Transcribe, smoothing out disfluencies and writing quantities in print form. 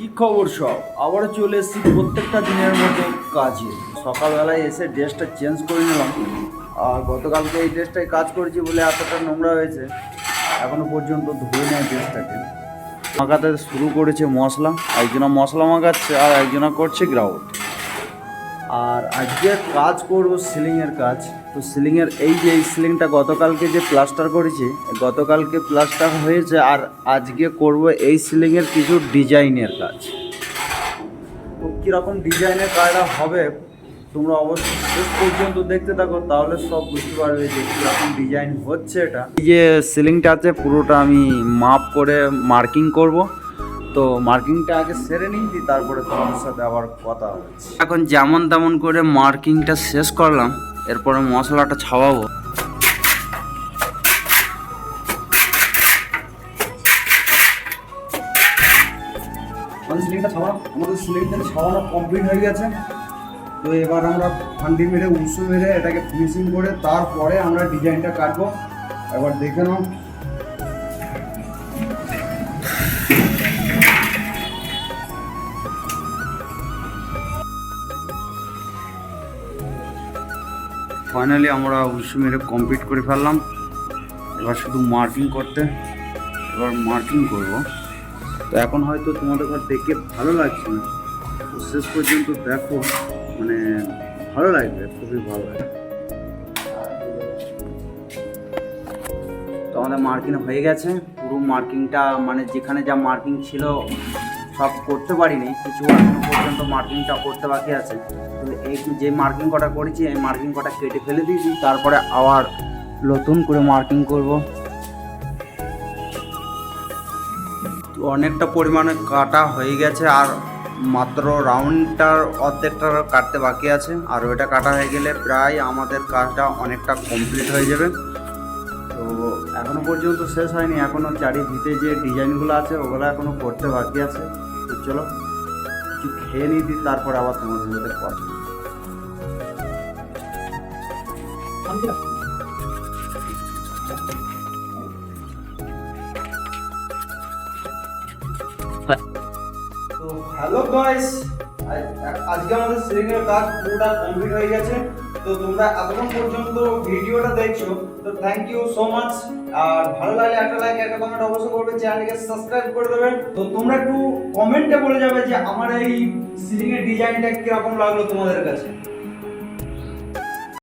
কি খবর সব? আবারও চলে এসেছি প্রত্যেকটা দিনের মতো কাজে। সকালবেলায় এসে ড্রেসটা চেঞ্জ করে নিলাম। আর গতকালকে এই ড্রেসটায় কাজ করেছি বলে এতটা নোংরা হয়েছে, এখনো পর্যন্ত ধুয়ে নেয় ড্রেসটাকে। মাখাতে শুরু করেছে মশলা, একজনা মশলা মাখাচ্ছে আর একজনা করছে গ্রাউন্ড। আর আজকে কাজ করব সিলিংয়ের কাজ। তো সিলিংয়ের এই সিলিংটা গতকালকে যে প্লাস্টার করেছি, গতকালকে প্লাস্টার হয়েছে, আর আজকে করব এই সিলিংয়ের কিছু ডিজাইনের কাজ। তো কীরকম ডিজাইনের কাজটা হবে তোমরা অবশ্যই শেষ পর্যন্ত দেখতে থাকো, তাহলে সব বুঝতে পারবে যে কীরকম ডিজাইন হচ্ছে। এটা এই যে সিলিংটা আছে পুরোটা আমি মাপ করে মার্কিং করব। তো মার্কিংটা আগে সেরে নিই, তারপরে তোমাদের সাথে আবার কথা হচ্ছে। এখন যেমন তেমন করে মার্কিংটা শেষ করলাম, এরপরে মশলাটা ছাওয়াবো। সিলিংটা ছাওয়ানো, আমাদের সিলিংটা ছাওয়ানো কমপ্লিট হয়ে গেছে। তো এবার আমরা ফান্ডি মেরে উঁচু মেরে এটাকে ফিনিশিং করে তারপরে আমরা ডিজাইনটা কাটবো। এবার দেখে নাও। ফাইনালি আমরা উঁচু মেরে কমপ্লিট করে ফেললাম। এবার শুধু মার্কিং করতে, এবার মার্কিং করব। তো এখন হয়তো তোমাদের ঘর দেখে ভালো লাগছে না, তো শেষ পর্যন্ত দেখো, মানে ভালো লাগবে, খুবই ভালো লাগবে। তো আমাদের মার্কিং হয়ে গেছে পুরো। মার্কিংটা মানে যেখানে যা মার্কিং ছিল সব করতে পারিনি, কিছু এখনো পর্যন্ত মার্কিংটা করতে বাকি আছে। তো এই যে মার্কিং কটা করেছি, এই মার্কিং কটা কেটে ফেলে দিয়েছি, তারপরে আবার নতুন করে মার্কিং করব। তো অনেকটা পরিমাণে কাটা হয়ে গেছে, আর মাত্র রাউন্ডটার অর্ধেকটা কাটতে বাকি আছে। আর ওইটা কাটা হয়ে গেলে প্রায় আমাদের কাজটা অনেকটা কমপ্লিট হয়ে যাবে। তো এখনো পর্যন্ত শেষ হয়নি, এখনও চারিদিকে যে ডিজাইনগুলো আছে ওগুলো এখনও করতে বাকি আছে। তো চলো কিছু খেয়ে নিই, তারপর আবার তোমাদের সাথে কথা। তো হ্যালো গাইস, আজকে আমাদের সিলিংয়ের কাজ পুরোটা কমপ্লিট হয়ে গেছে। তো তোমরা এতক্ষণ পর্যন্ত ভিডিওটা দেখছো, তো থ্যাংক ইউ সো মাচ। আর ভালো লাগলে একটা লাইক একটা কমেন্ট অবশ্যই করবে, চ্যানেলকে সাবস্ক্রাইব করে দেবে। তো তোমরা একটু কমেন্টে বলে যাবে যে আমার এই সিলিং এর ডিজাইনটা কিরকম লাগলো তোমাদের কাছে।